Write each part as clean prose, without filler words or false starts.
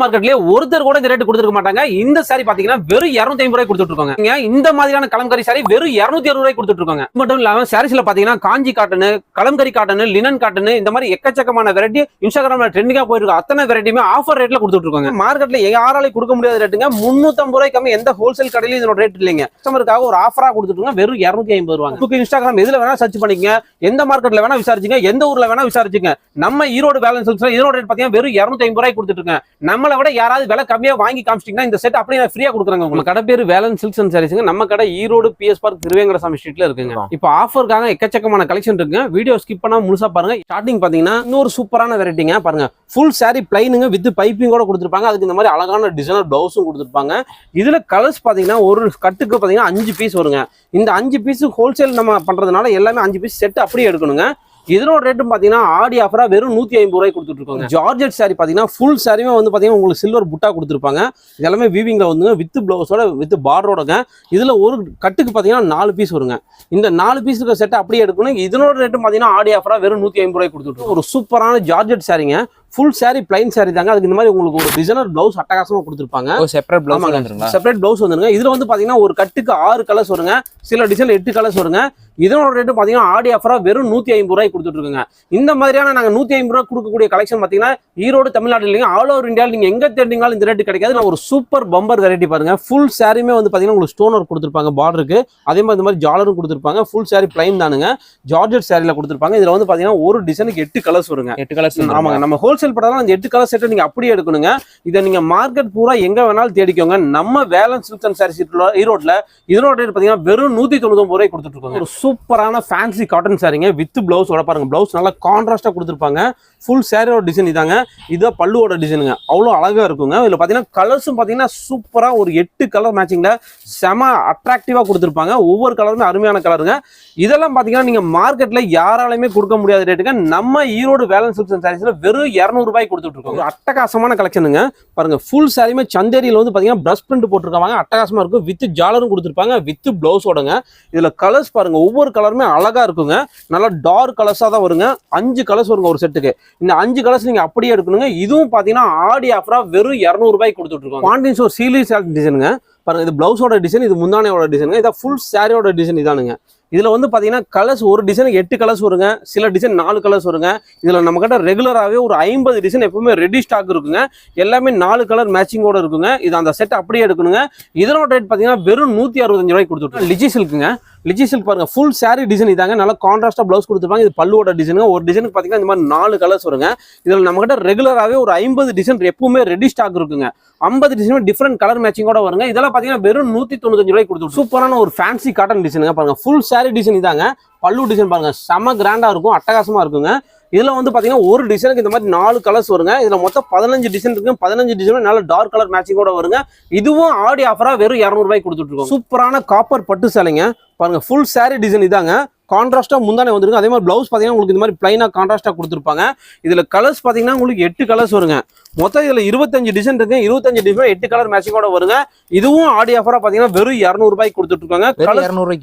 மார்க்கெட்லயே ஒருத்தர் கூட இந்த ரேட் கொடுத்துருக்க மாட்டாங்க. இந்த சாரி பாத்தீங்கன்னா வெறும் 250 ரூபாய் கொடுத்துட்டு இருக்காங்க. இந்த மாதிரியான கலம்கரி சாரி வெறும் 260 ரூபாய் கொடுத்துட்டு இருக்காங்க. மட்டும் இல்லாம சாரீஸ்ல பாத்தீங்கன்னா Kanchi cotton, Kalamkari cotton, linen cotton இந்த மாதிரி எக்கச்சக்கமான வெரைட்டி இன்ஸ்டாகிராம்ல ட்ரெண்டிங்கா போயிருக்கு. அத்தனை வெரைட்டியுமே ஆஃபர் ரேட்ல கொடுத்துட்டு இருக்காங்க. மார்க்கெட்ல யாராலையும் கொடுக்க முடியாத ரேட்டுங்க. 350 ரூபாய் கம்மி எந்த ஹோல்சேல் கடையிலும் இதோட ரேட் இல்லைங்க. கஸ்டமருக்காக ஒரு ஆஃபரா கொடுத்துட்டு இருக்காங்க. வெறும் 250 ரூபாய். இன்ஸ்டாகிராம் எதுல வேணா சர்ச் பண்ணிக்கங்க. எந்த மார்க்கெட்ல வேணா விசாரிச்சுங்க, எந்த ஊர்ல வேணா விசாரிச்சுங்க. நம்ம ஈரோடு பேலன்ஸ் சில்க்ஸ்ல இதோட ரேட் பாத்தீங்கன்னா வெறும் 250 ரூபாய் கொடுத்துட்டு இருக்காங்க. நம்மளை விட யாராவது விலை கம்மியா வாங்கி காமிச்சிட்டீங்கன்னா இந்த செட் அப்படியே ஃப்ரீயா கொடுக்குறாங்க. உங்களுக்கு கடை பேர் வேலன் சில்க்ஸ் அண்ட் சாரீஸ்ங்க. நம்ம கடை ஈரோடு PS பார்க் திருவேங்கடசாமி ஸ்ட்ரீட்ல இருக்குங்க. இப்போ ஆஃபருக்காக எக்கச்சக்கமான கலெக்ஷன் இருக்குங்க. வீடியோ ஸ்கிப் பண்ணாம முழுசா பாருங்க. ஸ்டார்டிங் பாத்தீங்கன்னா இன்னொரு சூப்பரான வெரைட்டிங்க பாருங்க. ஃபுல் சாரி பிளைனுங்க வித் பைப்பிங்கோட கொடுத்துருப்பாங்க. அதுக்கு இந்த மாதிரி அழகான டிசைனர் பிளவுஸும் கொடுத்துருப்பாங்க. இதுல கலர்ஸ் பாத்தீங்கன்னா ஒரு கட்டுக்கு பாத்தீங்கன்னா 5 பீஸ் வருங்க. இந்த 5 பீஸ் ஹோல்சேல் நம்ம பண்றதுனால எல்லாமே 5 பீஸ் செட் அப்படியே எடுக்கணுங்க. இதனோட ரேட்டும் பாத்தீங்கன்னா ஆடி ஆஃபரா வெறும் 150 ரூபாய் கொடுத்துட்டு இருக்காங்க. ஜார்ஜெட் சாரி பாத்தீங்கன்னா ஃபுல் சாரியுமே வந்து பாத்தீங்கன்னா உங்களுக்கு சில்வர் புட்டா கொடுத்துருப்பாங்க. இதெல்லாமே வீவிங்ல வந்து வித் பிளவுஸோட வித் பார்டரோடங்க. இதுல ஒரு கட்டுக்கு பாத்தீங்கன்னா 4 பீஸ் வருங்க. இந்த 4 பீஸுக்கு செட் அப்படியே எடுக்கணும். இதனோட ரேட்டும் பாத்தீங்கன்னா ஆடி ஆஃபரா வெறும் 150 ரூபாய் கொடுத்துட்டு ஒரு சூப்பரான ஜார்ஜெட் சாரிங்க. ஃபுல் சாரி பிளைன் சாரி தாங்க. அதுக்கு இந்த மாதிரி உங்களுக்கு ஒரு டிசைனர் பிளவுஸ் அட்டகாசமா கொடுத்துருப்பாங்க. செப்பரேட் பிளவுஸ், செப்பரேட் பிளவுஸ் வந்துருங்க. இதுல வந்து பாத்தீங்கன்னா ஒரு கட்டுக்கு 6 கலர்ஸ் வருங்க. சில டிசைன் 8 கலர்ஸ் வருங்க. இதனோட ரேட்டு பாத்தீங்கன்னா ஆடி ஆஃபரா வெறும் 150 ரூபாய் கொடுத்துட்டு இருக்காங்க. இந்த மாதிரியான நாங்க 150 ரூபாய் கொடுக்கக்கூடிய கலெக்ஷன் பாத்தீங்கன்னா ஈரோடு தமிழ்நாடு இல்லைங்க, ஆல் ஓவர் இந்தியா நீங்க எங்க தேடினாலும் இந்த ரேட்டு கிடைக்காது. நான் ஒரு சூப்பர் பம்பர் வெரைட்டி பாருங்க. ஃபுல் சாரியுமே வந்து பாத்தீங்கன்னா உங்களுக்கு ஸ்டோன் ஒர்க் கொடுத்துருப்பாங்க பார்டருக்கு. அதே மாதிரி இந்த மாதிரி ஜாலரும் கொடுத்துருப்பாங்க. ஃபுல் சாரி பிளைன் தானுங்க. ஜார்ஜெட் சாரில கொடுத்துருப்பாங்க. இதுல வந்து பாத்தீங்கன்னா ஒரு டிசைனுக்கு 8 கலர்ஸ் வருங்க. 8 கலர்ஸ். ஆமாங்க. நம்ம ஹோல்சேல் படலாம் அந்த 8 கலர் செட் நீங்க அப்படியே எடுக்கணுங்க. இதை நீங்க மார்க்கெட் பூரா எங்க வேணாலும் தேடிக்கோங்க. நம்ம வேலன் சில்க்ஸ் அண்ட் சாரீஸ் ஈரோட்ல இதனோட ரேட் பாத்தீங்கன்னா வெறும் 199 ரூபாய் கொடுத்துட்டு இருக்காங்க. ஒரு சூப்பரான ஃபேன்சி காட்டன் சாரிங்க வித் பிளவுஸோட பாருங்க. பிளவுஸ் நல்லா கான்ட்ராஸ்டா கொடுத்துருப்பாங்க. ஃபுல் சாரியோட டிசைன் இதாங்க. இது பல்லுவோட டிசைனுங்க. அவ்வளோ அழகா இருக்குங்க. இதுல பாத்தீங்கன்னா கலர்ஸும் பாத்தீங்கன்னா சூப்பரா ஒரு 8 கலர் மேட்சிங்ல செம அட்ராக்டிவா கொடுத்துருப்பாங்க. ஒவ்வொரு கலருமே அருமையான கலருங்க. இதெல்லாம் பாத்தீங்கன்னா நீங்க மார்க்கெட்ல யாராலுமே கொடுக்க முடியாத ரேட்டுங்க. நம்ம ஈரோடு வேலன் சில்க்ஸ் அண்ட் சாரீஸ்ல வெறும் 200 ரூபாய் கொடுத்துட்டு இருக்கோம். அட்டகாசமான கலெக்ஷனுங்க பாருங்க. ஃபுல் சாரியுமே சந்தேரியில வந்து பாத்தீங்கன்னா பிரஷ் பிரிண்ட் போட்டிருக்காங்க. அட்டகாசமா இருக்கும். வித் ஜாலரும் கொடுத்துருப்பாங்க. வித் பிளவுஸோடங்க. இதுல கலர்ஸ் பாருங்க. ஒவ்வொரு கலருமே அழகா இருக்குங்க. நல்லா டார்க் கலர்ஸா தான் வருங்க. 5 கலர்ஸ் வருங்க ஒரு செட்டுக்கு. இந்த 5 கலர்ஸ் நீங்க அப்படியே எடுக்கணுங்க. இதுவும் பாத்தீங்கன்னா ஆடி ஆஃபரா வெறும் 200 ரூபாய் கொடுத்துட்டு இருக்கோம். பாண்டியன் ஷோ சீலி சாரி டிசைனுங்க பாருங்க. இது பிளவுஸோட டிசைன், இது முந்தானையோட டிசைனுங்க. இதான் ஃபுல் சாரியோட டிசைன் இதானுங்க. இதுல வந்து பாத்தீங்கன்னா கலர்ஸ் ஒரு டிசைனுக்கு 8 கலர்ஸ் வருங்க. சில டிசைன் 4 கலர்ஸ் வருங்க. இதுல நம்ம கிட்ட ரெகுலராகவே ஒரு 50 டிசைன் எப்பவுமே ரெடி ஸ்டாக் இருக்குங்க. எல்லாமே 4 கலர் மேட்சிங்கோட இருக்குங்க. இது அந்த செட் அப்படியே எடுக்கணுங்க. இதனோட ரேட் பாத்தீங்கன்னா வெறும் 165 ரூபாய் கொடுத்துருக்கோம். லிச்சி சில்க்குங்க. லிச்சி சில்க் பாருங்க. ஃபுல் சாரி டிசைன் இதாங்க. நல்லா கான்ட்ராஸ்டா பிளவுஸ் கொடுத்துருப்பாங்க. இது பல்லுவோட டிசைனுங்க. ஒரு டிசைனுக்கு பாத்தீங்கன்னா இந்த மாதிரி 4 கலர்ஸ் வருங்க. இதுல நம்ம கிட்ட ரெகுலராகவே ஒரு 50 டிசைன் எப்பவுமே ரெடி ஸ்டாக் இருக்குங்க. 50 டிசைன் டிஃபரெண்ட் கலர் மேட்சிங்கோட வருங்க. இதெல்லாம் பாத்தீங்கன்னா வெறும் 195 ரூபாய் கொடுத்துருக்கோம். சூப்பரான ஒரு ஃபேன்சி காட்டன் டிசைனுங்க பாருங்க. ஃபுல் சாரி டிசைன் இதாங்க. பல்லு டிசைன் பாருங்க. செம கிராண்டா இருக்கும். அட்டகாசமா இருக்குங்க. இதுல வந்து பாத்தீங்கன்னா ஒரு டிசைனுக்கு இந்த மாதிரி 4 கலர்ஸ் வருங்க. இதுல மொத்தம் 15 டிசைன் இருக்கு. 15 டிசைன் நல்ல டார்க் கலர் மேட்சிங்கோட வருங்க. இதுவும் ஆடி ஆஃபரா வெறும் 200 ரூபாய் கொடுத்துட்டு இருக்கோம். சூப்பரான காப்பர் பட்டு சேலைங்க பாருங்க. ஃபுல் சாரி டிசைன் இதாங்க. கான்ட்ராஸ்டா முந்தானே வந்துருக்கு. அதே மாதிரி பிளவுஸ் பாத்தீங்கன்னா உங்களுக்கு இந்த மாதிரி பிளைனா கான்ட்ராஸ்டா கொடுத்துருப்பாங்க. இதுல கலர்ஸ் பாத்தீங்கன்னா உங்களுக்கு 8 கலர்ஸ் வருங்க. மொத்தம் இதுல 25 டிசைன் இருக்கு. 25 டிசைன் 8 கலர் மேட்சிங்கோட வருங்க. இதுவும் ஆடி ஆஃபரா பாத்தீங்கன்னா வெறும் 200 ரூபாய் கொடுத்துட்டு இருக்காங்க. வெறும்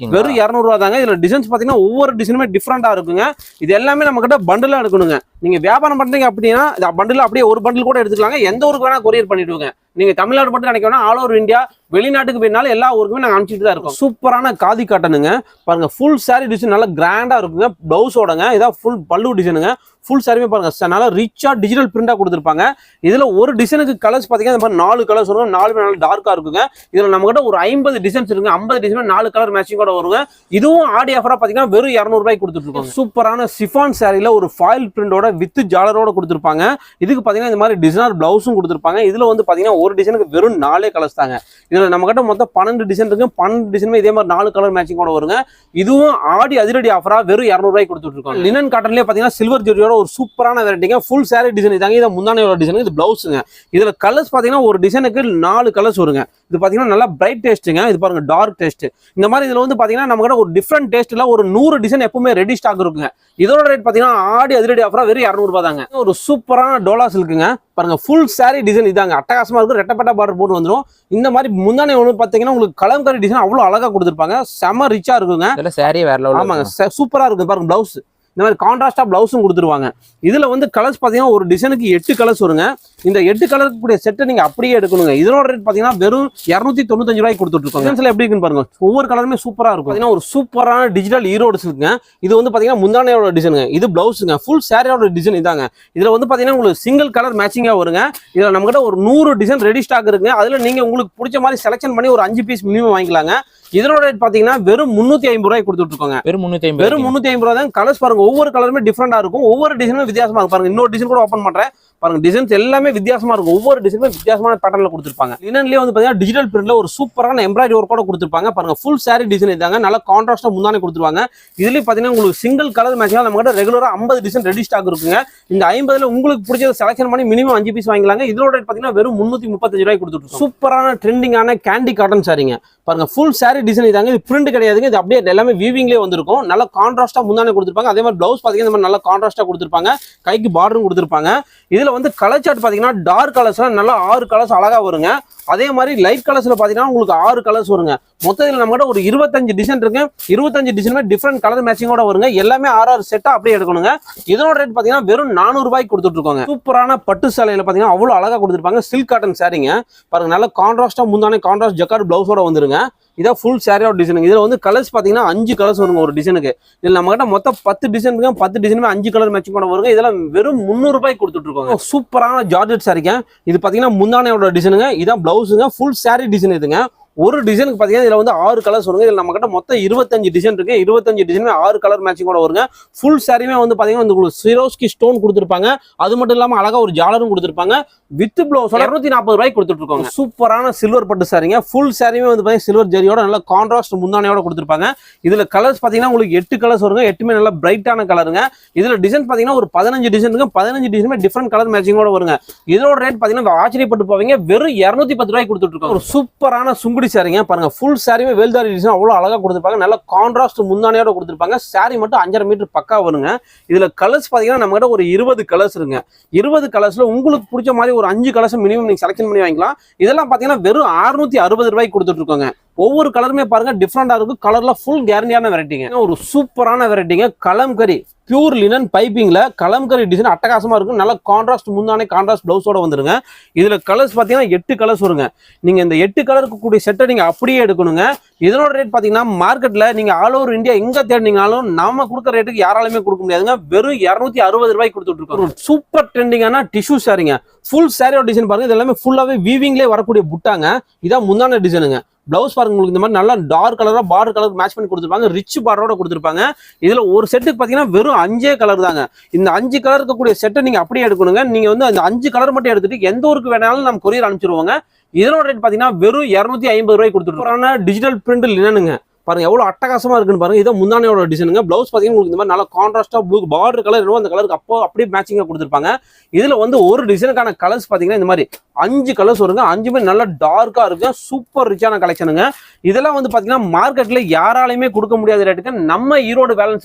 200 ரூபாய் தாங்க. இதுல டிசைன்ஸ் பாத்தீங்கன்னா ஒவ்வொரு டிசைனுமே டிஃபரெண்டா இருக்குங்க. இது எல்லாமே நம்ம கிட்ட பண்டிலா எடுக்கணுங்க. நீங்க வியாபாரம் பண்றீங்க அப்படின்னா பண்டில் அப்படியே ஒரு பண்டில் கூட எடுத்துக்கலாங்க. எந்த ஊருக்கு வேணா கொரியர் பண்ணிடுவாங்க. நீங்க தமிழ்நாடு மட்டும் நினைக்கணும், ஆல் ஓவர் இந்தியா வெளிநாட்டுக்கு போயினாலும் எல்லா ஊருக்குமே நாங்க அனுப்பிச்சிட்டு தான் இருக்கோம். சூப்பரான காதி காட்டனுங்க பாருங்க. ஃபுல் சாரி டிசைன் நல்லா கிராண்டா இருக்குங்க. பிளவுஸோடங்க. இதான் ஃபுல் பல்லு டிசைனுங்க. ஃபுல் சாரியுமே பாருங்க நல்லா ரிச்சா டிஜிட்டல் பிரிண்டா கொடுத்துருப்பாங்க. இதுல ஒரு டிசைனுக்கு கலர்ஸ் பாத்தீங்கன்னா இந்த மாதிரி 4 கலர்ஸ் வரும். 4 நல்லா டார்க்கா இருக்குங்க. இதுல நம்ம கிட்ட ஒரு 50 டிசைன்ஸ் இருக்குங்க. 50 டிசைன் 4 கலர் மேட்சிங்கோட வருங்க. இதுவும் ஆடி ஆஃபரா பாத்தீங்கன்னா வெறும் 200 ரூபாய் கொடுத்துட்டு இருக்கோம். சூப்பரான சிஃபான் சாரில ஒரு ஃபாயில் பிரிண்டோட வித் ஜாலரோட கொடுத்துருப்பாங்க. இதுக்கு பாத்தீங்கன்னா இந்த மாதிரி டிசைனர் பிளவுஸும் கொடுத்துருப்பாங்க. இதுல வந்து பாத்தீங்கன்னா ஒரு டிசைனுக்கு வெறும் 4 கலர்ஸ் தாங்க. இதுல நம்ம கிட்ட மொத்தம் 12 டிசைன் இருக்கு. 12 டிசைனுமே இதே மாதிரி 4 கலர் மேட்சிங்கோட வருங்க. இதுவும் ஆடி அதிரடி ஆஃபரா வெறும் 200 ரூபாய் கொடுத்துட்டு இருக்கோம். லினன் காட்டன்லயே பாத்தீங்கன்னா சில்வர் ஜெரியோட ஒரு சூப்பரான வெரைட்டிங்க. ஃபுல் சாரி டிசைன் இதாங்க. இது முந்தானையோட டிசைன். இது பிளவுஸுங்க. இதுல கலர்ஸ் பாத்தீங்கன்னா ஒரு டிசைனுக்கு 4 கலர்ஸ் வருங்க. இது பாத்தீங்கன்னா நல்லா பிரைட் டேஸ்ட்டுங்க. இது பாருங்க டார்க் டேஸ்ட். இந்த மாதிரி இதுல வந்து பாத்தீங்கன்னா நம்ம கிட்ட ஒரு டிஃபரெண்ட் டேஸ்ட்ல ஒரு 100 டிசைன் எப்பவுமே ரெடி ஸ்டாக் இருக்குங்க. இதோட ரேட் பாத்தீங்கன்னா ஆடி அதிரடி ஆஃபரா வெறும் 200 ரூபாய் தாங்க. ஒரு சூப்பரான டோலா சில்க்குங்க பாருங்க. ஃபுல் சாரி டிசைன் இதாங்க. அட்டகாசமா இருக்கும். ரெட்டப்பட்ட பார்டர் போட்டு வந்துடும். இந்த மாதிரி முந்தானை ஒன்று பாத்தீங்கன்னா உங்களுக்கு கலம்கரி டிசைன் அவ்வளவு அழகா கொடுத்துருப்பாங்க. செம ரிச்சா இருக்குங்க. ஆமாங்க. சூப்பரா இருக்கு பாருங்க. பிளவுஸ் இந்த மாதிரி கான்ட்ராஸ்டா பிளவுஸும் கொடுத்துருவாங்க. இதுல வந்து கலர்ஸ் பாத்தீங்கன்னா ஒரு டிசைனுக்கு 8 கலர்ஸ் வருங்க. இந்த 8 கலருக்கு கூடிய செட்டை நீங்க அப்படியே எடுக்கணுங்க. இதனோட ரேட் பாத்தீங்கன்னா வெறும் 295 ரூபாய்க்கு கொடுத்துட்டு இருக்கோம். டிசைன்ஸ்ல எப்படி இருக்குன்னு பாருங்க. ஒவ்வொரு கலருமே சூப்பரா இருக்கும். பாத்தீங்கன்னா ஒரு சூப்பரான டிஜிட்டல் ஈரோடு இருக்குங்க. இது வந்து பாத்தீங்கன்னா முந்தானையோட டிசைனுங்க. இது பிளவுஸுங்க. ஃபுல் சாரியோட டிசைன் இதாங்க. இதுல வந்து பாத்தீங்கன்னா உங்களுக்கு சிங்கிள் கலர் மேட்சிங்கா வருங்க. இதுல நம்ம கிட்ட ஒரு 100 டிசைன் ரெடி ஸ்டாக் இருக்குங்க. அதுல நீங்க உங்களுக்கு பிடிச்ச மாதிரி செலக்ஷன் பண்ணி ஒரு 5 பீஸ் மினிமம் வாங்கிக்கலாங்க. இதனோட ரேட் பாத்தீங்கன்னா வெறும் 350 ரூபாய்க்கு கொடுத்துட்டு இருக்கோங்க. வெறும் 350 ரூபாய் தான். கலர்ஸ் பாருங்க, ஒவ்வொரு கலருமே டிஃபரெண்டா இருக்கும். ஒவ்வொரு டிசைனும் வித்தியாசமா இருக்கும். பாருங்க, இன்னொரு டிசைன் கூட ஓபன் பண்றேன் பாருங்க. டிசைன்ஸ் எல்லாமே வித்தியாசமா இருக்கும். ஒவ்வொரு டிசைனுமே வித்தியாசமான பேட்டர்ன்ல கொடுத்திருப்பாங்க. லினன்லயே வந்து பாத்தீங்கன்னா டிஜிட்டல் பிரிண்ட்ல ஒரு சூப்பரான எம்ப்ராய்டரி ஒர்க் கூட கொடுத்திருப்பாங்க. பாருங்க, ஃபுல் சாரி டிசைன் இதாங்க. நல்ல கான்ட்ராஸ்டா முந்தானே கொடுத்துருவாங்க. இதுலயும் பாத்தீங்கன்னா உங்களுக்கு சிங்கிள் கலர் மேட்சிங்கா நம்ம கிட்ட ரெகுலரா 50 டிசைன் ரெடி ஸ்டாக் இருக்குங்க. இந்த 50ல உங்களுக்கு பிடிச்சத செலக்ஷன் பண்ணி மினிமம் 5 பீஸ் வாங்கிக்கலாங்க. இதோட ரேட் பாத்தீங்கன்னா வெறும் 335 ரூபாய்க்கு கொடுத்துட்டு சூப்பரான ட்ரெண்டிங்கான கேண்டி காட்டன் சாரிங்க. பாருங்க, ஃபுல் சாரி டிசைன் இதாங்க. இது பிரிண்ட் கிடையாதுங்க. இது அப்படியே எல்லாமே வீவிங்லேயே வந்திருக்கும். நல்ல கான்ட்ராஸ்டா முந்தானே கொடுத்துருப்பாங்க. அதே மாதிரி பிளவுஸ் பாத்தீங்கன்னா இந்த மாதிரி நல்ல கான்ட்ராஸ்டா கொடுத்துருப்பாங்க. கைக்கு பார்டரும் கொடுத்துருப்பாங்க. இதுல வந்து கலர் சார்ட் பாத்தீங்கன்னா டார்க் கலர்ஸ்ல நல்லா 6 கலர்ஸ் அழகா வருங்க. அதே மாதிரி லைட் கலர்ஸ்ல பாத்தீங்கன்னா உங்களுக்கு 6 கலர்ஸ் வருங்க. மொத்தம் இதுல நம்ம கிட்ட ஒரு 25 டிசைன் இருக்கு. 25 டிசைனுமே டிஃபரெண்ட் கலர் மேட்சிங்கோட வருங்க. எல்லாமே 6 செட்டா அப்படியே எடுக்கணுங்க. இதோட ரேட் பாத்தீங்கன்னா வெறும் 400 ரூபாய்க்கு கொடுத்துட்டு இருக்கோங்க. சூப்பரான பட்டு சேலையில பாத்தீங்கன்னா அவ்வளவு அழகா கொடுத்துருப்பாங்க. சில்க் காட்டன் சாரிங்க. பாருங்க, நல்ல கான்ட்ராஸ்டா முந்தானே கான்ட்ராஸ்ட் ஜக்கார்ட் பிளவுஸோட வந்துருங்க. இதான் ஃபுல் சாரியோட டிசைன். இதுல வந்து கலர்ஸ் பாத்தீங்கன்னா 5 கலர்ஸ் வருங்க ஒரு டிசைனுக்கு. இதுல நம்ம கிட்ட மொத்தம் 10 டிசைன் இருக்கு. 10 டிசைனுமே 5 கலர் மேட்சிங் கூட வருங்க. இதெல்லாம் வெறும் 300 ரூபாய்க்கு கொடுத்துட்டு இருக்கோங்க. சூப்பரான ஜார்ஜெட் சாரிங்க. இது பாத்தீங்கன்னா முந்தானையோட டிசைனுங்க. இதான் பிளவுஸுங்க. ஃபுல் சாரி டிசைன் இதுங்க. ஒரு டிசைனுக்கு பாத்தீங்கன்னா இதுல வந்து 6 கலர்ஸ் வருங்க. இதுல நம்ம கிட்ட மொத்தம் 25 டிசைன் இருக்கு. 25 டிசைனுமே 6 கலர் மேட்சிங் கூட வருங்க. ஃபுல் சாரியுமே வந்து பாத்தீங்கன்னா உங்களுக்கு சிரோஸ்கி ஸ்டோன் கொடுத்துருப்பாங்க. அது மட்டும் இல்லாம அழகா ஒரு ஜாலரும் கொடுத்துருப்பாங்க. வித் பிளவுஸ் 240 ரூபாய்க்கு கொடுத்துட்டு இருக்கோங்க. சூப்பரான சில்வர் பட்டு சாரிங்க. ஃபுல் சாரியுமே வந்து பாத்தீங்கன்னா சில்வர் ஜரியோட நல்ல கான்ட்ராஸ்ட் முந்தானையோட கொடுத்துருப்பாங்க. இதுல கலர்ஸ் பாத்தீங்கன்னா உங்களுக்கு 8 கலர்ஸ் வருங்க. 8மே நல்ல பிரைட்டான கலருங்க. இதுல டிசைன் பாத்தீங்கன்னா ஒரு 15 டிசைன் இருக்கு. 15 டிசைனுமே டிஃபரெண்ட் கலர் மேட்சிங்கோட வருங்க. இதோட ரேட் பாத்தீங்கன்னா ஆச்சரியப்பட்டு போவீங்க. வெறும் 210 ரூபாய்க்கு கொடுத்துட்டு இருக்கோம். ஒரு சூப்பரான சுங்குடி சாரிங்க. பாருங்க, ஃபுல் சாரியுமே வேல்தாரி டிசைன் அவ்வளவு அழகா கொடுத்துருப்பாங்க. நல்ல கான்ட்ராஸ்ட் முந்தானையோட கொடுத்துருப்பாங்க. சாரி மட்டும் 5.5 மீட்டர் பக்கா வருங்க. இதுல கலர்ஸ் பாத்தீங்கன்னா நம்ம கிட்ட ஒரு 20 கலர்ஸ் இருக்குங்க. 20 கலர்ஸ்ல உங்களுக்கு பிடிச்ச மாதிரி ஒரு 5 கலர்ஸ் மினிமம் நீங்க செலக்ஷன் பண்ணி வாங்கிக்கலாம். இதெல்லாம் பாத்தீங்கன்னா வெறும் 660 ரூபாய்க்கு கொடுத்துட்டு இருக்கோங்க. ஒவ்வொரு கலருமே பாருங்க டிஃப்ரெண்டா இருக்கும். கலர்ல ஃபுல் கேரண்டியான வெரைட்டிங்க. ஒரு சூப்பரான வெரைட்டிங்க. கலம்கரி பியூர் லினன் பைப்பிங்ல கலம்கரி டிசைன் அட்டகாசமா இருக்கும். நல்ல கான்ட்ராஸ்ட் முந்தானே கான்ட்ராஸ்ட் பிளவுஸோட வந்துருங்க. இதுல கலர்ஸ் பாத்தீங்கன்னா 8 கலர்ஸ் வருங்க. நீங்க இந்த 8 கலருக்கு கூடிய செட்டை நீங்க அப்படியே எடுக்கணுங்க. இதனோட ரேட் பாத்தீங்கன்னா மார்க்கெட்ல நீங்க ஆல் ஓவர் இந்தியா எங்க தேடினீங்கனாலும் நாம கொடுக்குற ரேட்டுக்கு யாராலுமே கொடுக்க முடியாதுங்க. வெறும் 260 ரூபாய்க்கு கொடுத்துட்டு இருக்கோம். சூப்பர் ட்ரெண்டிங்கான டிஷ்யூ சாரிங்க. ஃபுல் சாரியோட டிசைன் பாருங்க. இது எல்லாமே ஃபுல்லாவே வீவிங்லேயே வரக்கூடிய புட்டாங்க. இதான் முந்தான டிசைனுங்க. பிளவுஸ் பாருங்க, உங்களுக்கு இந்த மாதிரி நல்லா டார்க் கலரா பார்டர் கலர் மேட்ச் பண்ணி கொடுத்துருப்பாங்க. ரிச் பார்டரோட கொடுத்துருப்பாங்க. இதுல ஒரு செட்டுக்கு பாத்தீங்கன்னா வெறும் 5 கலர் தாங்க. இந்த 5 கலர் இருக்கக்கூடிய செட்டை நீங்க அப்படியே எடுக்கணுங்க. நீங்க வந்து அந்த 5 கலர் மட்டும் எடுத்துட்டு எந்த ஊருக்கு வேணாலும் நம்ம கொரியர் அனுப்பிச்சிருவாங்க. இதனோட ரேட் பாத்தீங்கன்னா வெறும் 250 ரூபாய்க்கு கொடுத்துருக்கோம். டிஜிட்டல் பிரிண்ட் லினனுங்க. பாருங்க எவ்வளவு அட்டகாசமா இருக்குன்னு பாருங்க. இதான் முந்தானையோட டிசைனுங்க. பிளவுஸ் பாத்தீங்கன்னா உங்களுக்கு இந்த மாதிரி நல்லா கான்ட்ராஸ்டா ப்ளூ பார்டர் கலர் அந்த கலருக்கு அப்படியே மேட்சிங்கா கொடுத்துருப்பாங்க. இதுல வந்து ஒரு டிசைனுக்கான கலர்ஸ் பாத்தீங்கன்னா இந்த மாதிரி 5 கலர்ஸ் வருங்க. 5மே நல்லா டார்க்கா இருக்கு. சூப்பர் ரிச்சான கலெக்ஷனுங்க. இதெல்லாம் வந்து பாத்தீங்கன்னா மார்க்கெட்ல யாராலையுமே கொடுக்க முடியாத ரேட்டுக்கு நம்ம ஈரோடு பேலன்ஸ்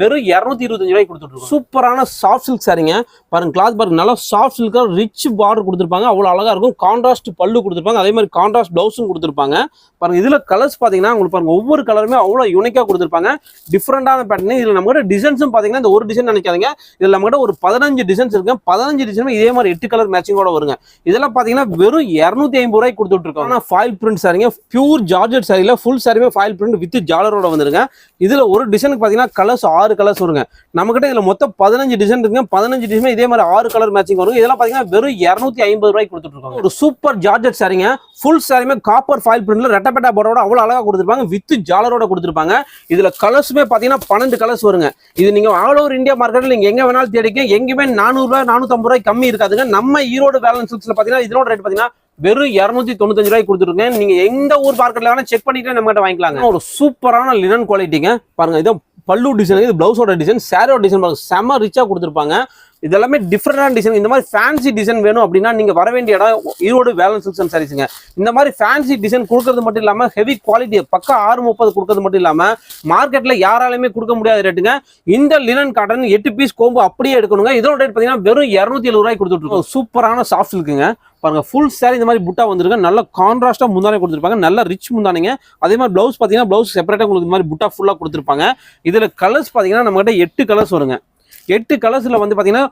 வெறும் 225 ரூபாய்க்கு கொடுத்துருக்கோம். சூப்பரான சாஃப்ட் சில்க் சாரிங்க. பாருங்க, கிளாத் பாருங்க, நல்லா சாஃப்ட் சில்கா ரிச் பார்டர் கொடுத்துருப்பாங்க. அவ்வளவு அழகா இருக்கும். கான்ட்ராஸ்ட் பல்லு கொடுத்துருப்பாங்க. அதே மாதிரி கான்ட்ராஸ்ட் பிளவுஸும் கொடுத்துருப்பாங்க. பாருங்க, இதுல கலர்ஸ் பாத்தீங்கன்னா உங்களுக்கு பாருங்க ஒவ்வொரு கலருமே அவ்வளவு யூனிக்கா கொடுத்துருப்பாங்க. டிஃபரெண்டான பேட்டர்ன். இதுல நம்ம கிட்ட டிசைன்ஸும் பாத்தீங்கன்னா இந்த ஒரு டிசைன் நினைக்காதீங்க. இதுல நம்ம கிட்ட ஒரு 15 டிசைன்ஸ் இருக்கு. 15 டிசைனுமே இதே மாதிரி 8 கலர் மேட்சிங்கோட வருங்க. இதெல்லாம் பாத்தீங்கன்னா வெறும் 250 ரூபாய்க்கு கொடுத்துட்டு இருக்கோம். ஆனா ஃபாயில் பிரிண்ட் சாரிங்க. பியூர் ஜார்ஜெட் சாரியில ஃபுல் சாரியுமே ஃபாயில் பிரிண்ட் வித் ஜாலரோட வந்துருங்க. இதுல ஒரு டிசைனுக்கு பாத்தீங்கன்னா கலர்ஸ் 6 கலர்ஸ் வருங்க. நம்ம கிட்ட இதுல மொத்தம் 15 டிசைன் இருக்குங்க. 15 டிசைன் இதே மாதிரி 6 கலர் மேட்சிங் வரும். இதெல்லாம் பாத்தீங்கன்னா வெறும் 250 ரூபாய்க்கு கொடுத்துட்டு இருக்கோம். ஒரு சூப்பர் ஜார்ஜெட் சாரிங்க. ஃபுல் சாரியுமே காப்பர் ஃபாயில் பிரிண்ட்ல ரெட்டப்பேட்டா பார்டரோட அவ்வளவு அழகா கொடுத்துருப்பாங்க. வித் ஜாலரோட கொடுத்துருப்பாங்க. இதுல கலர்ஸுமே பாத்தீங்கன்னா 12 கலர்ஸ் வருங்க. இது நீங்க ஆல் ஓவர் இந்தியா மார்க்கெட்ல நீங்க எங்க வேணாலும் தேடிக்க. எங்கேயுமே 400 ரூபாய் 450 ரூபாய் கம்மி இருக்காதுங்க. நம்ம ஈரோடு பேலன்ஸ் சில்க்ஸ்ல பாத்தீங்கன்னா இதனோட ரேட் பாத்தீங்கன்னா வெறும் 295 ரூபாய்க்கு கொடுத்துருக்கேன். நீங்க எந்த ஊர் மார்க்கெட்ல வேணா செக் பண்ணிட்டு நம்ம கிட்ட வாங்கிக்கலாங்க. ஒரு சூப்பரான லினன் குவாலிட்டிங்க. பாருங்க, இது பல்லு டிசைன், இது பிளவுஸோட டிசைன், சாரியோட டிசைன் பாருங்க, செம ரிச்சா கொடுத்துருப்பாங்க. இதெல்லாமே டிஃபரெண்டான டிசைன். இந்த மாதிரி ஃபேன்சி டிசைன் வேணும் அப்படின்னா நீங்க வர வேண்டிய இடம் ஈரோடு வேலன்ஸ் சில்க்ஸ் அண்ட் சாரீஸ்ங்க. இந்த மாதிரி ஃபேன்சி டிசைன் கொடுக்கறது மட்டும் இல்லாம ஹெவி குவாலிட்டி பக்கா 630 கொடுக்கறது மட்டும் இல்லாம மார்க்கெட்ல யாராலுமே கொடுக்க முடியாத ரேட்டுங்க. இந்த லினன் காட்டன் 8 பீஸ் கோம்பு அப்படியே எடுக்கணுங்க. இதோட ரேட் பாத்தீங்கன்னா வெறும் 270 ரூபாய்க்கு கொடுத்துட்டு இருக்கோம். சூப்பரான சாஃப்ட் சில்க்குங்க. பாருங்க, ஃபுல் சாரி இந்த மாதிரி புட்டா வந்துருங்க. நல்ல கான்ட்ராஸ்டா முந்தானை கொடுத்துருப்பாங்க. நல்ல ரிச் முந்தானைங்க. அதே மாதிரி பிளவுஸ் பாத்தீங்கன்னா பிளவுஸ் செப்பரேட்டா உங்களுக்கு இந்த மாதிரி புட்டா ஃபுல்லா கொடுத்துருப்பாங்க. இதுல கலர்ஸ் பாத்தீங்கன்னா நம்ம கிட்ட 8 கலர்ஸ் வருங்க. 8 கலர்ஸ்ல வந்து பாத்தீங்கன்னா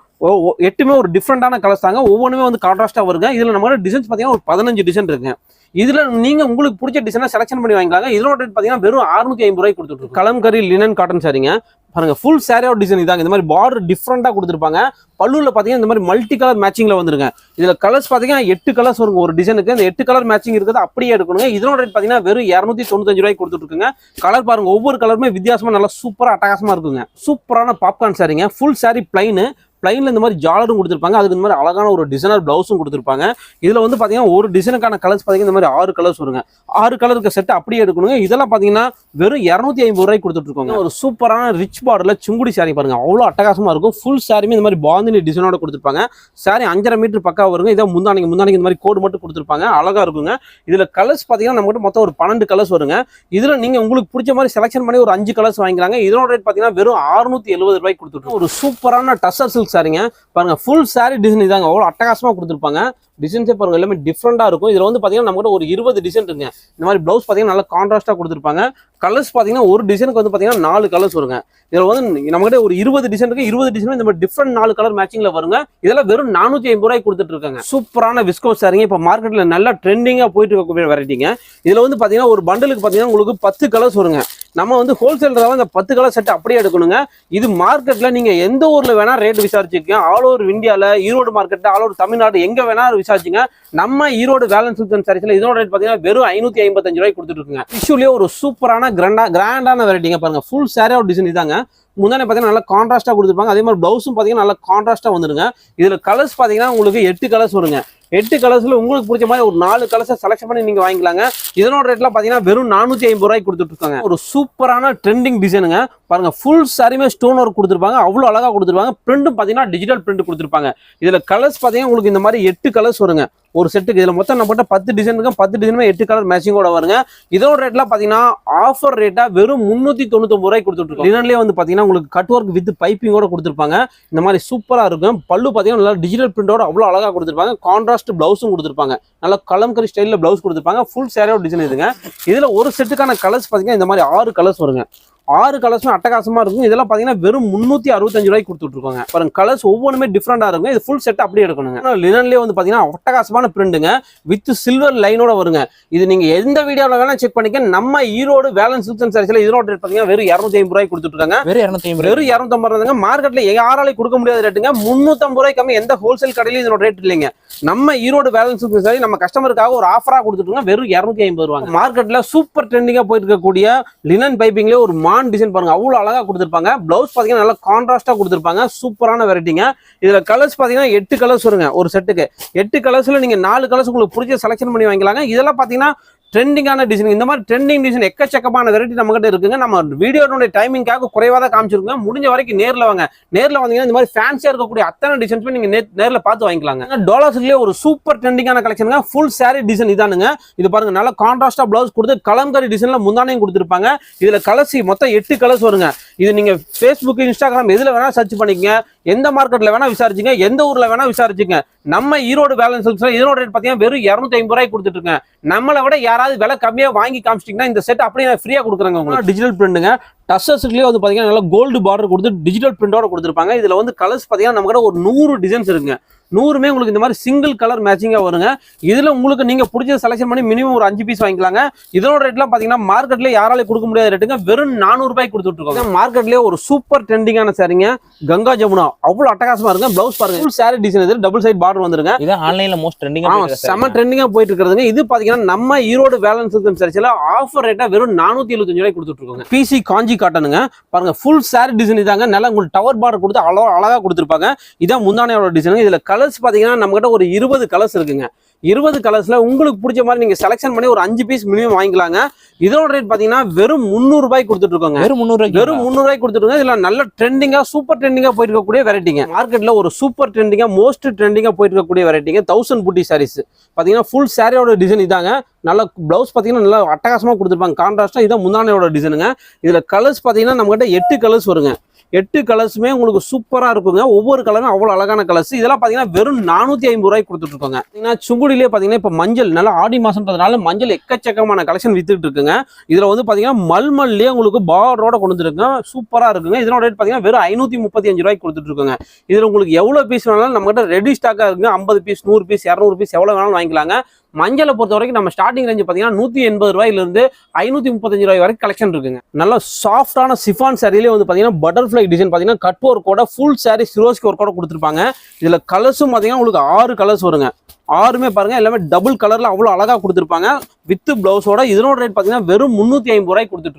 8மே ஒரு டிஃப்ரெண்டான கலர்ஸ் தாங்க. ஒவ்வொன்றுமே வந்து கான்ட்ராஸ்டா வருங்க. இதுல நம்ம டிசைன்ஸ் பாத்தீங்கன்னா ஒரு 15 டிசைன் இருக்குங்க. இதுல நீங்க உங்களுக்கு பிடிச்ச டிசைனை செலக்ஷன் பண்ணி வாங்கிக்கலாங்க. இதோட ரேட் பாத்தீங்கன்னா வெறும் 650 ரூபாய்க்கு கொடுத்துட்டு கலம்கரி லினன் காட்டன் சாரிங்க. பாருங்க ஃபுல் சாரியோட டிசைன் இதாங்க. இந்த மாதிரி பார்டர் டிஃப்ரெண்டா கொடுத்துருப்பாங்க. பல்லுல பாத்தீங்கன்னா இந்த மாதிரி மல்டி கலர் மேட்சிங்ல வந்துருங்க. இதுல கலர்ஸ் பாத்தீங்கன்னா 8 கலர்ஸ் வருங்க ஒரு டிசைனுக்கு. இந்த 8 கலர் மேட்சிங் இருக்கிறது அப்படியே எடுக்கணுங்க. இதோட ரேட் பாத்தீங்கன்னா வெறும் 295 ரூபாய்க்கு கொடுத்துட்டு இருக்குங்க. கலர் பாருங்க ஒவ்வொரு கலருமே வித்தியாசமா நல்லா சூப்பரா அட்டகாசமா இருக்குங்க. சூப்பரான பாப்கார்ன் சாரிங்க. ஃபுல் சாரி பிளைன்ல இந்த மாதிரி ஜாலரும் கொடுத்துருப்பாங்க. அதுக்கு இந்த மாதிரி அழகான ஒரு டிசைனர் பிளவுஸும் கொடுத்துருப்பாங்க. இதுல வந்து பாத்தீங்கன்னா ஒரு டிசைனுக்கான கலர்ஸ் பாத்தீங்கன்னா இந்த மாதிரி 6 கலர்ஸ் வருங்க. 6 கலருக்கு செட் அப்படியே எடுக்கணுங்க. இதெல்லாம் பாத்தீங்கன்னா வெறும் 250 ரூபாய்க்கு கொடுத்துட்டு இருக்காங்க. ஒரு சூப்பரான ரிச் பார்டர்ல சுங்குடி சாரி பாருங்க, அவ்வளவு அட்டகாசமா இருக்கும். ஃபுல் சாரியுமே இந்த மாதிரி பாந்தினி டிசைனோட கொடுத்துருப்பாங்க. சாரி 5.5 மீட்டர் பக்கா வருங்க. இதை முந்தானிக்கு இந்த மாதிரி கோடு மட்டும் கொடுத்துருப்பாங்க, அழகா இருக்குங்க. இதுல கலர்ஸ் பாத்தீங்கன்னா நம்ம மொத்தம் ஒரு 12 கலர்ஸ் வருங்க. இதுல நீங்க உங்களுக்கு பிடிச்ச மாதிரி செலக்ஷன் பண்ணி ஒரு 5 கலர்ஸ் வாங்கிக்கலாங்க. இதோட ரேட் பாத்தீங்கன்னா வெறும் 670 ரூபாய்க்கு கொடுத்துட்டு ஒரு சூப்பரான டசர் சில்க் சாரிங்க. பாருங்க ஃபுல் சாரி டிசைன் இதாங்க, அவ்வளவு அட்டகாசமா கொடுத்துருப்பாங்க. டிசைன்ஸே பாருங்க எல்லாமே டிஃப்ரெண்டா இருக்கும். இதுல வந்து பாத்தீங்கன்னா நம்ம ஒரு 20 டிசைன் இருக்குங்க. இந்த மாதிரி பிளவுஸ் பாத்தீங்கன்னா நல்லா கான்ட்ராஸ்டா கொடுத்துருப்பாங்க. கலர்ஸ் பாத்தீங்கன்னா ஒரு டிசைனுக்கு வந்து பாத்தீங்கன்னா 4 கலர்ஸ் வருங்க. இதுல வந்து நம்ம கிட்ட ஒரு 20 டிசைன் இருக்கு. 20 டிசைன் இந்த மாதிரி டிஃப்ரெண்ட் 4 கலர் மேட்சிங்ல வருங்க. இதெல்லாம் வெறும் 450 ரூபாய்க்கு கொடுத்துட்டு இருக்காங்க. சூப்பரான விஸ்கோஸ் சாரிங்க. இப்ப மார்க்கெட்ல நல்லா ட்ரெண்டிங்கா போயிட்டு இருக்கக்கூடிய வெரைட்டிங்க. இதுல வந்து பாத்தீங்கன்னா ஒரு பண்டலுக்கு பாத்தீங்கன்னா உங்களுக்கு 10 கலர்ஸ் வருங்க. நம்ம வந்து ஹோல்சேல்ல இந்த 10 கலர் செட் அப்படியே எடுக்கணுங்க. இது மார்க்கெட்ல நீங்க எந்த ஊர்ல வேணா ரேட் விசாரிச்சுக்கங்க. ஆல் ஓவர் இந்தியால, ஈரோடு மார்க்கெட்ல, ஆல் ஓவர் தமிழ்நாடு எங்க வேணா விசாரிச்சுங்க. நம்ம ஈரோடு வேலன்ஸ் சில்க் சாரீஸ்ல இதோட ரேட் பாத்தீங்கன்னா வெறும் 555 ரூபாய்க்கு கொடுத்துட்டு இருக்குங்க. டிஷ்யூலயே ஒரு சூப்பரான கிராண்டான வெரைட்டிங்க. பாருங்க ஃபுல் சாரியோட டிசைன் இதாங்க. முன்னாடி பாத்தீங்கன்னா நல்லா கான்ட்ராஸ்டா கொடுத்துருப்பாங்க. அதே மாதிரி பிளவுஸும் பாத்தீங்கன்னா நல்லா கான்ட்ராஸ்டா வந்துருங்க. இதுல கலர்ஸ் பாத்தீங்கன்னா உங்களுக்கு 8 கலர்ஸ் வருங்க. 8 கலர்ஸ்ல உங்களுக்கு பிடிச்ச மாதிரி ஒரு 4 கலர்ஸை செலக்ஷன் பண்ணி நீங்க வாங்கிக்கலாங்க. இதனோட ரேட்லாம் பாத்தீங்கன்னா வெறும் 450 ரூபாய்க்கு கொடுத்துட்டு இருக்காங்க. ஒரு சூப்பரான ட்ரெண்டிங் டிசைனுங்க. பாருங்க ஃபுல் சாரியுமே ஸ்டோன் ஒர்க் கொடுத்துருப்பாங்க, அவ்வளவு அழகா கொடுத்துருப்பாங்க. பிரிண்டும் பாத்தீங்கன்னா டிஜிட்டல் பிரிண்ட் கொடுத்துருப்பாங்க. இதுல கலர்ஸ் பாத்தீங்கன்னா உங்களுக்கு இந்த மாதிரி 8 கலர்ஸ் வருங்க ஒரு செட்டுக்கு. இதுல மொத்தம் நம்ம 10 டிசைன் இருக்கு. 10 டிசைனுமே 8 கலர் மேட்சிங்கோட வருங்க. இதோட ரேட்லாம் பாத்தீங்கன்னா ஆஃபர் ரேட்டா வெறும் 399 ரூபாய்க்கு கொடுத்துட்டு இருக்கோம். லினன்லயே வந்து பாத்தீங்கன்னா உங்களுக்கு கட் ஒர்க் வித் பைப்பிங்கோட கொடுத்துருப்பாங்க. இந்த மாதிரி சூப்பரா இருக்கும். பல்லு பாத்தீங்கன்னா நல்லா டிஜிட்டல் பிரிண்டோட அவ்வளவு அழகா கொடுத்துருப்பாங்க. கான்ட்ராஸ்ட் பிளவுஸும் கொடுத்துருப்பாங்க. நல்லா கலம்கரி ஸ்டைல்ல பிளவுஸ் கொடுத்துருப்பாங்க. ஃபுல் சாரியோட டிசைன் இதுங்க. இதுல ஒரு செட்டுக்கான கலர்ஸ் பாத்தீங்கன்னா இந்த மாதிரி 6 கலர்ஸ் வருங்க. 6 கலர்ஸும் அட்டகாசமா இருக்கும். இதெல்லாம் பாத்தீங்கன்னா வெறும் 365 ரூபாய்க்கு கொடுத்துட்டு இருக்காங்க. பாருங்க கலர்ஸ் ஒவ்வொன்றுமே டிஃப்ரெண்டா இருக்கும். இது ஃபுல் செட் அப்படியே எடுக்கணுங்க. லினன்லயே வந்து பாத்தீங்கன்னா அட்டகாசமான பிரிண்டுங்க வித் சில்வர் லைனோட வருங்க. இது நீங்க எந்த வீடியோல வேணா செக் பண்ணிக்க. நம்ம ஈரோடு வேலன்ஸ் சில்க் சாரீஸ்ல இதோட ரேட் பாத்தீங்கன்னா வெறும் 250 ரூபாய்க்கு கொடுத்துட்டு இருக்காங்க. வெறும் 250 ரூபாய்ங்க. மார்க்கெட்ல யாராலையும் கொடுக்க முடியாத ரேட்டுங்க. 350 ரூபாய்க்கு கம்மி எந்த ஹோல்சேல் கடையிலும் இதோட ரேட் இல்லைங்க. நம்ம ஈரோடு வேலன்ஸ் சில்க் சாரி நம்ம கஸ்டமருக்காக ஒரு ஆஃபரா கொடுத்துட்டு வெறும் 250 ரூபாய். மார்க்கெட்ல சூப்பர் ட்ரெண்டிங்கா போயிட்டு இருக்கக்கூடிய லினன் பைப்பிங்ல ஒரு டிசைன் பாருங்க, அவ்வளவு அழகா கொடுத்திருப்பாங்க. பிளவுஸ் பாத்தீங்கன்னா நல்லா கான்ட்ராஸ்டா கொடுத்திருப்பாங்க. சூப்பரான வெரைட்டிங்க. இதுல கலர்ஸ் பாத்தீங்கன்னா 8 கலர்ஸ் வருங்க ஒரு செட்டுக்கு. 8 கலர்ஸ்ல நீங்க 4 கலர்ஸ் உங்களுக்கு பிடிச்ச செலக்ஷன் பண்ணி வாங்கிக்கலாங்க. இதெல்லாம் பாத்தீங்கன்னா ட்ரெண்டிங்கான டிசைன். இந்த மாதிரி ட்ரெண்டிங் டிசைன் எக்கச்சக்கமான வெரைட்டி நம்ம கிட்ட இருக்குங்க. நம்ம வீடியோட டைமிங்காக குறைவா தான் காமிச்சிருக்கோங்க. முடிஞ்ச வரைக்கும் நேர்ல வாங்க. நேர்ல வந்தீங்கன்னா இந்த மாதிரி ஃபேன்சியா இருக்கக்கூடிய அத்தனை டிசைன்ஸ் நீங்க நேர்ல பார்த்து வாங்கிக்கலாங்க. டோலாஸ்லயே ஒரு சூப்பர் ட்ரெண்டிங்கான கலெக்ஷனுங்க. ஃபுல் சாரி டிசைன் இதானுங்க. இது பாருங்க நல்லா கான்ட்ராஸ்டா பிளவுஸ் கொடுத்து கலம்கரி டிசைன்ல முந்தானையும் கொடுத்துருப்பாங்க. இதுல கலர்ஸ் மொத்தம் 8 கலர்ஸ் வருங்க. இது நீங்க Facebook, Instagram எதுல வேணா சர்ச் பண்ணிக்கங்க. எந்த மார்க்கெட்ல வேணா விசாரிச்சுங்க, எந்த ஊர்ல வேணா விசாரிச்சுங்க. நம்ம ஈரோடு வேலன்ஸ் சில்க்ஸ்ல இதோட ரேட் பாத்தீங்கன்னா வெறும் 250 ரூபாய்க்கு கொடுத்துட்டு இருக்கேன். நம்மளை விட யாராவது விலை கம்மியா வாங்கி காமிச்சிட்டீங்கன்னா இந்த செட் அப்படியே ஃப்ரீயா கொடுக்குறாங்க உங்களுக்கு. டிஜிட்டல் பிரிண்டுங்க. டசர்ஸ்லயே வந்து பாத்தீங்கன்னா நல்லா கோல்டு பார்டர் கொடுத்து டிஜிட்டல் பிரிண்டோட கொடுத்துருப்பாங்க. இதுல வந்து கலர்ஸ் பாத்தீங்கன்னா நம்ம கிட்ட ஒரு 100 டிசைன்ஸ் இருக்குங்க. 100மே உங்களுக்கு இந்த மாதிரி சிங்கிள் கலர் மேட்சிங்கா வருங்க. இதுல உங்களுக்கு நீங்க பிடிச்ச செலக்ஷன் பண்ணி மினிமம் ஒரு 5 பீஸ் வாங்கிக்கலாங்க. இதோட ரேட்லாம் பாத்தீங்கன்னா மார்க்கெட்ல யாராலையும் கொடுக்க முடியாத ரேட்டுங்க. வெறும் 400 ரூபாய்க்கு கொடுத்துட்டு இருக்கோம். மார்க்கெட்லயே ஒரு சூப்பர் ட்ரெண்டிங்கான சாரிங்க கங்கா ஜமுனா, அவ்வளவு அட்டகாசமா இருக்கு. பிளவுஸ் பாருங்க ஃபுல் சாரி டிசைன். இது டபுள் சைடு பார்டர் வந்துருங்க. இது ஆன்லைன்ல மோஸ்ட் ட்ரெண்டிங்கா செம ட்ரெண்டிங்கா போயிட்டு இருக்குதுங்க. இது பாத்தீங்கன்னா நம்ம ஈரோடு வேலன்ஸ் சில்க் சாரீஸ்ல ஆஃபர் ரேட்டா வெறும் 475 ரூபாய்க்கு கொடுத்துட்டு இருக்கோங்க. பிசி காஞ்சி காட்டனுங்க. பாருங்க ஃபுல் சாரி டிசைன் இதாங்க. நல்லா உங்களுக்கு டவர் பார்டர் கொடுத்து அழகா கொடுத்துருப்பாங்க. இதான் முந்தானையோட டிசைன். இதுல கலர்ஸ் பாத்தீங்கன்னா நம்ம கிட்ட ஒரு 20 கலர்ஸ் இருக்குங்க. 20 கலர்ஸ்ல உங்களுக்கு பிடிச்ச மாதிரி நீங்க செலக்ஷன் பண்ணி ஒரு 5 பீஸ் மினிமம் வாங்கிக்கலாங்க. இதோட ரேட் பாத்தீங்கன்னா வெறும் 300 ரூபாய்க்கு கொடுத்துட்டு இருக்கோங்க. வெறும் 300 ரூபாய்க்கு கொடுத்துட்டு இருக்கோம். இதுல நல்ல ட்ரெண்டிங்கா சூப்பர் ட்ரெண்டிங்கா போயிட்டு இருக்கக்கூடிய வெரைட்டிங்க. மார்க்கெட்ல ஒரு சூப்பர் ட்ரெண்டிங்கா மோஸ்ட் ட்ரெண்டிங்கா போயிட்டு இருக்கக்கூடிய வெரைட்டிங்க 1000 பூட்டி சாரீஸ். பாத்தீங்கன்னா ஃபுல் சாரியோட டிசைன் இதாங்க. நல்ல பிளவுஸ் பாத்தீங்கன்னா நல்லா அட்டகாசமா கொடுத்துருப்பாங்க. கான்ட்ராஸ்டா இதான் முந்தானையோட டிசைனுங்க. இதுல கலர்ஸ் பாத்தீங்கன்னா நம்ம கிட்ட 8 கலர்ஸ் வருங்க. 8 கலர்ஸுமே உங்களுக்கு சூப்பரா இருக்குங்க. ஒவ்வொரு கலரும் அவ்வளவு அழகான கலர்ஸ். இதெல்லாம் பாத்தீங்கன்னா வெறும் 450 ரூபாய்க்கு கொடுத்துட்டு இருக்கோங்க. சுங்குடியிலே பாத்தீங்கன்னா இப்ப மஞ்சள் நல்லா ஆடி மாசம்ன்றதுனால மஞ்சள் எக்கச்சக்கமான கலெக்ஷன் வித்துட்டு இருக்குங்க. இதுல வந்து பாத்தீங்கன்னா மல்மல்லே உங்களுக்கு பார்டரோட கொண்டு வந்துருக்குங்க. சூப்பரா இருக்குங்க. இதனோட ரேட் பாத்தீங்கன்னா வெறும் 535 ரூபாய்க்கு கொடுத்துட்டு இருக்கோங்க. இதுல உங்களுக்கு எவ்வளவு பீஸ் வேணாலும் நம்ம கிட்ட ரெடி ஸ்டாக்கா இருக்குங்க. 50 பீஸ், 100 பீஸ், 200 பீஸ் எவ்வளவு வேணாலும் வாங்கிக்கலாங்க. மஞ்சளை பொறுத்த வரைக்கும் நம்ம ஸ்டார்டிங் ரேஞ்ச் பாத்தீங்கன்னா 180 ரூபாயில இருந்து 535 ரூபாய் வரைக்கும் கலெக்ஷன் இருக்குங்க. நல்ல சாஃப்டான சிஃபான் சாரியிலே வந்து பாத்தீங்கன்னா பட்டர்ஃபிளை டிசைன் பாத்தீங்கன்னா கட் ஒர்க்கோட ஃபுல் சாரி சிரோஸ்கி ஒர்க்கோட கொடுத்துருப்பாங்க. இதுல கலர்ஸும் பாத்தீங்கன்னா உங்களுக்கு 6 கலர்ஸ் வருங்க. 6மே பாருங்க எல்லாமே டபுள் கலர்ல அவ்வளவு அழகா கொடுத்துருப்பாங்க வித் பிளவுஸோட. இதனோட ரேட் பாத்தீங்கன்னா வெறும் 350 ரூபாய்க்கு கொடுத்துட்டு